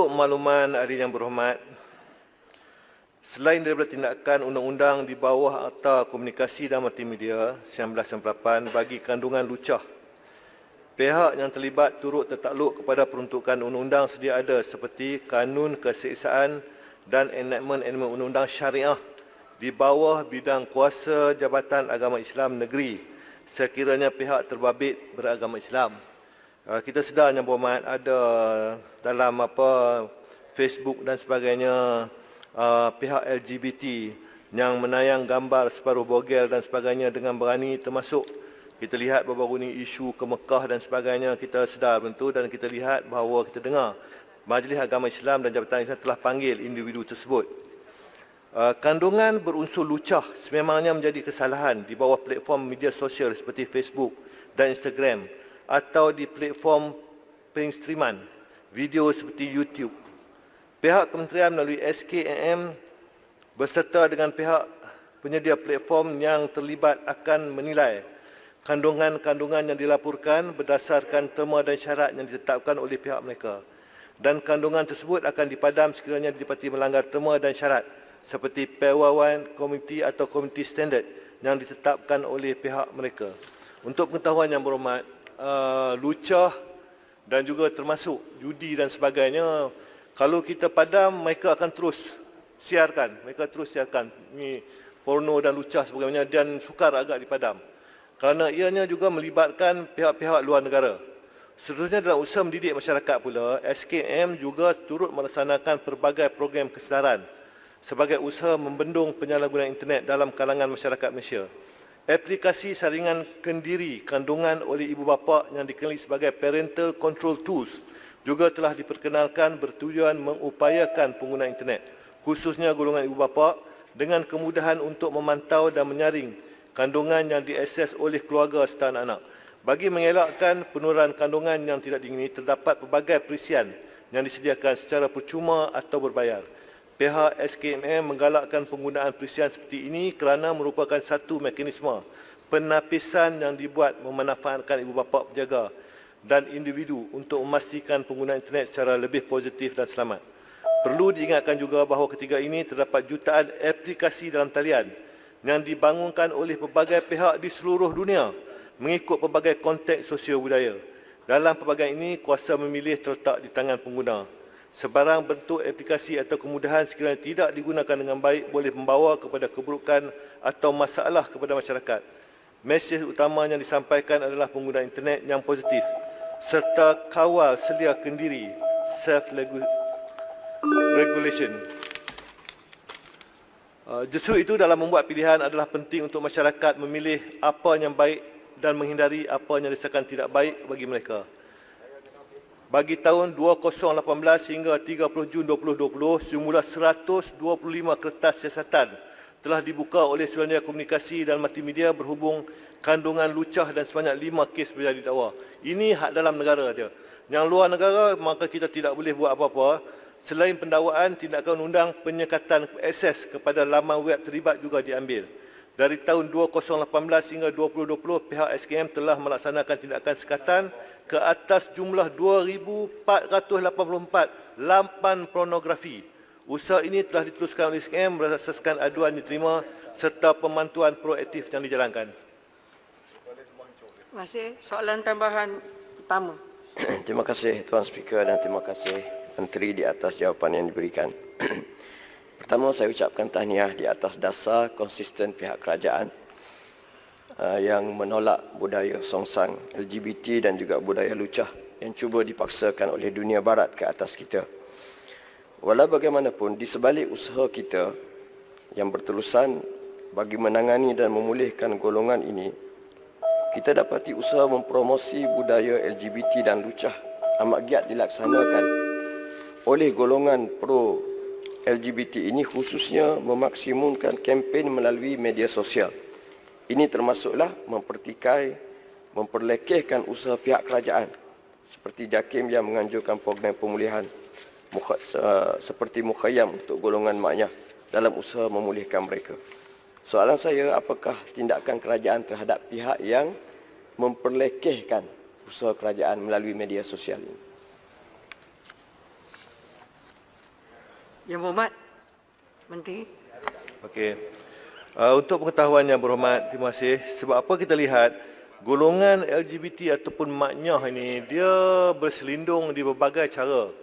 Untuk makluman hadirin yang berhormat, selain daripada tindakan undang-undang di bawah Akta Komunikasi dan Multimedia 1998 bagi kandungan lucah, pihak yang terlibat turut tertakluk kepada peruntukan undang-undang sedia ada seperti Kanun Keseksaan dan enakmen undang-undang syariah di bawah bidang kuasa Jabatan Agama Islam Negeri sekiranya pihak terbabit beragama Islam. Kita sedar yang berhormat ada dalam Facebook dan sebagainya pihak LGBT yang menayang gambar separuh bogel dan sebagainya dengan berani, termasuk kita lihat baru-baru ini isu ke Mekah dan sebagainya. Kita sedar tentu dan kita lihat bahawa kita dengar Majlis Agama Islam dan Jabatan Islam telah panggil individu tersebut. Kandungan berunsur lucah sememangnya menjadi kesalahan di bawah platform media sosial seperti Facebook dan Instagram atau di platform penstreaman video seperti YouTube. Pihak kementerian melalui SKMM berserta dengan pihak penyedia platform yang terlibat akan menilai kandungan-kandungan yang dilaporkan berdasarkan terma dan syarat yang ditetapkan oleh pihak mereka, dan kandungan tersebut akan dipadam sekiranya didapati melanggar terma dan syarat seperti P1 Community atau Community Standard yang ditetapkan oleh pihak mereka. Untuk pengetahuan yang berhormat, lucah dan juga termasuk judi dan sebagainya, kalau kita padam, mereka akan terus siarkan. Ini porno dan lucah sebagainya, dan sukar agak dipadam kerana ianya juga melibatkan pihak-pihak luar negara. Seterusnya, dalam usaha mendidik masyarakat pula, SKM juga turut melaksanakan pelbagai program kesedaran sebagai usaha membendung penyalahgunaan internet dalam kalangan masyarakat Malaysia. Aplikasi saringan kendiri kandungan oleh ibu bapa yang dikenali sebagai Parental Control Tools juga telah diperkenalkan bertujuan mengupayakan pengguna internet, khususnya golongan ibu bapa, dengan kemudahan untuk memantau dan menyaring kandungan yang diakses oleh keluarga serta anak-anak. Bagi mengelakkan penurunan kandungan yang tidak diingini, terdapat pelbagai perisian yang disediakan secara percuma atau berbayar. Pihak SKMM menggalakkan penggunaan perisian seperti ini kerana merupakan satu mekanisme penapisan yang dibuat memanfaatkan ibu bapa penjaga dan individu untuk memastikan penggunaan internet secara lebih positif dan selamat. Perlu diingatkan juga bahawa ketiga ini terdapat jutaan aplikasi dalam talian yang dibangunkan oleh pelbagai pihak di seluruh dunia mengikut pelbagai konteks sosial budaya. Dalam pelbagai ini, kuasa memilih terletak di tangan pengguna. Sebarang bentuk aplikasi atau kemudahan sekiranya tidak digunakan dengan baik boleh membawa kepada keburukan atau masalah kepada masyarakat. Mesej utama yang disampaikan adalah penggunaan internet yang positif serta kawal selia kendiri, self-regulation. Justru itu, dalam membuat pilihan adalah penting untuk masyarakat memilih apa yang baik dan menghindari apa yang dirasakan tidak baik bagi mereka. Bagi tahun 2018 hingga 30 Jun 2020, semula 125 kertas siasatan telah dibuka oleh Suruhanjaya Komunikasi dan Multimedia berhubung kandungan lucah dan sebanyak 5 kes berjaya didakwa. Ini hak dalam negara saja. Yang luar negara, maka kita tidak boleh buat apa-apa. Selain pendakwaan, tindakan undang penyekatan akses kepada laman web terlibat juga diambil. Dari tahun 2018 hingga 2020, pihak SKM telah melaksanakan tindakan sekatan ke atas jumlah 2,484 laman pornografi. Usaha ini telah diteruskan oleh SKM berdasarkan aduan diterima serta pemantauan proaktif yang dijalankan. Terima kasih. Soalan tambahan pertama. Terima kasih Tuan Speaker dan terima kasih Menteri di atas jawapan yang diberikan. Pertama, saya ucapkan tahniah di atas dasar konsisten pihak kerajaan yang menolak budaya songsang LGBT dan juga budaya lucah yang cuba dipaksakan oleh dunia barat ke atas kita. Walau bagaimanapun, di sebalik usaha kita yang berterusan bagi menangani dan memulihkan golongan ini, kita dapati usaha mempromosi budaya LGBT dan lucah amat giat dilaksanakan oleh golongan pro LGBT ini, khususnya memaksimumkan kempen melalui media sosial. Ini termasuklah memperlekehkan usaha pihak kerajaan seperti JAKIM yang menganjurkan program pemulihan seperti Mukhayyam untuk golongan maknyah dalam usaha memulihkan mereka. Soalan saya, apakah tindakan kerajaan terhadap pihak yang memperlekehkan usaha kerajaan melalui media sosial ini? Yang Berhormat Menteri. Okey. Untuk pengetahuan yang berhormat, terima kasih. Sebab apa kita lihat golongan LGBT ataupun maknyah ini dia berselindung di berbagai cara.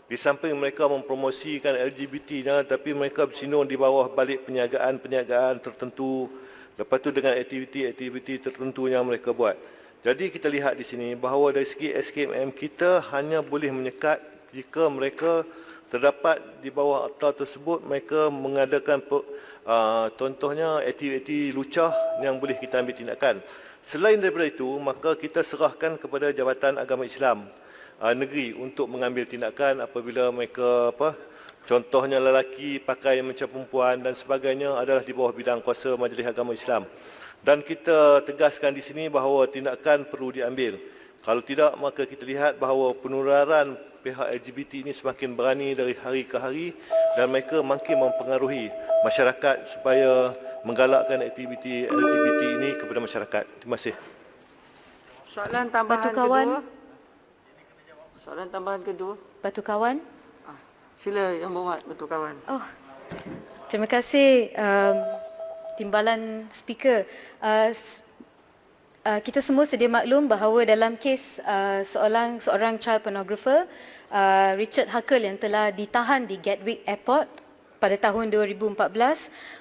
Di samping mereka mempromosikan LGBT-nya, tapi mereka berselindung di bawah balik penjagaan-penjagaan tertentu. Lepas tu dengan aktiviti-aktiviti tertentu yang mereka buat. Jadi kita lihat di sini bahawa dari segi SKMM kita hanya boleh menyekat jika mereka terdapat di bawah akta tersebut mereka mengadakan contohnya aktiviti lucah yang boleh kita ambil tindakan. Selain daripada itu, maka kita serahkan kepada Jabatan Agama Islam negeri untuk mengambil tindakan apabila mereka contohnya lelaki pakai macam perempuan dan sebagainya adalah di bawah bidang kuasa Majlis Agama Islam. Dan kita tegaskan di sini bahawa tindakan perlu diambil. Kalau tidak, maka kita lihat bahawa penularan pihak LGBT ini semakin berani dari hari ke hari dan mereka makin mempengaruhi masyarakat supaya menggalakkan aktiviti LGBT ini kepada masyarakat. Terima kasih. Soalan tambahan Batu kawan. kedua. Soalan tambahan kedua. Batu kawan. Sila Yang Berhormat Batu kawan. Oh, terima kasih Timbalan Speaker. Kita semua sedia maklum bahawa dalam kes seorang child pornographer, Richard Huckle yang telah ditahan di Gatwick Airport pada tahun 2014,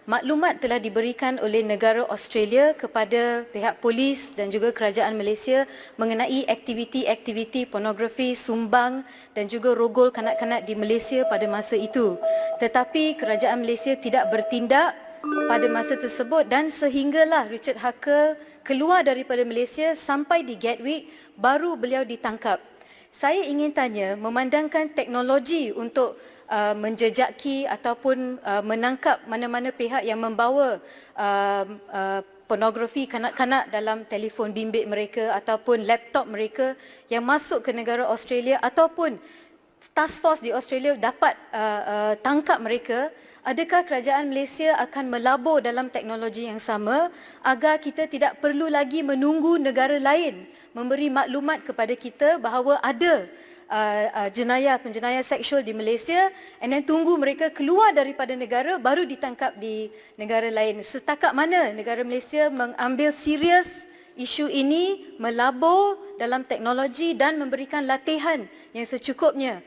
maklumat telah diberikan oleh negara Australia kepada pihak polis dan juga kerajaan Malaysia mengenai aktiviti-aktiviti pornografi, sumbang dan juga rogol kanak-kanak di Malaysia pada masa itu. Tetapi kerajaan Malaysia tidak bertindak pada masa tersebut dan sehinggalah Richard Huckle keluar daripada Malaysia sampai di Gatwick baru beliau ditangkap. Saya ingin tanya, memandangkan teknologi untuk menjejaki ataupun menangkap mana-mana pihak yang membawa pornografi kanak-kanak dalam telefon bimbit mereka ataupun laptop mereka yang masuk ke negara Australia ataupun task force di Australia dapat tangkap mereka, adakah kerajaan Malaysia akan melabur dalam teknologi yang sama agar kita tidak perlu lagi menunggu negara lain memberi maklumat kepada kita bahawa ada penjenayah seksual di Malaysia and then tunggu mereka keluar daripada negara baru ditangkap di negara lain. Setakat mana negara Malaysia mengambil serius isu ini, melabur dalam teknologi dan memberikan latihan yang secukupnya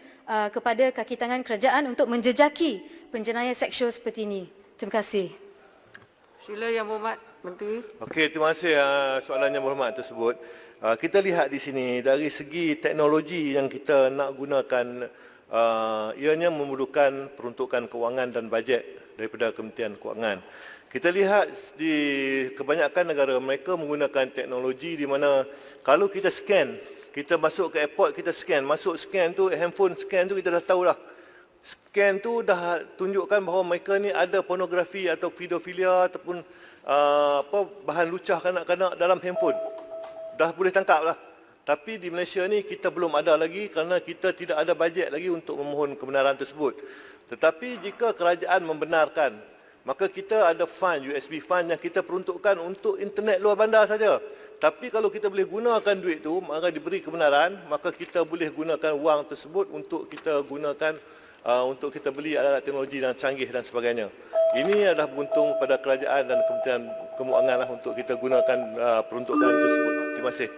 kepada kaki tangan kerajaan untuk menjejaki penjenayah seksual seperti ini. Terima kasih. Sila Yang Berhormat Menteri. Okey, terima kasih soalan yang berhormat tersebut. Kita lihat di sini dari segi teknologi yang kita nak gunakan, ianya memerlukan peruntukan kewangan dan bajet daripada Kementerian Kewangan. Kita lihat di kebanyakan negara mereka menggunakan teknologi di mana kalau kita scan, kita masuk ke airport, kita scan, masuk scan tu, handphone scan tu kita dah tahu dah. Scan tu dah tunjukkan bahawa mereka ni ada pornografi atau pedofilia ataupun bahan lucah kanak-kanak dalam handphone. Dah boleh tangkap lah. Tapi di Malaysia ni kita belum ada lagi kerana kita tidak ada bajet lagi untuk memohon kebenaran tersebut. Tetapi jika kerajaan membenarkan, maka kita ada fund, USB fund yang kita peruntukkan untuk internet luar bandar saja. Tapi kalau kita boleh gunakan duit tu, maka diberi kebenaran, maka kita boleh gunakan wang tersebut untuk kita gunakan untuk kita beli alat-alat teknologi yang canggih dan sebagainya. Ini adalah beruntung pada kerajaan dan Kementerian Kewangan lah untuk kita gunakan peruntukan tersebut. Terima kasih.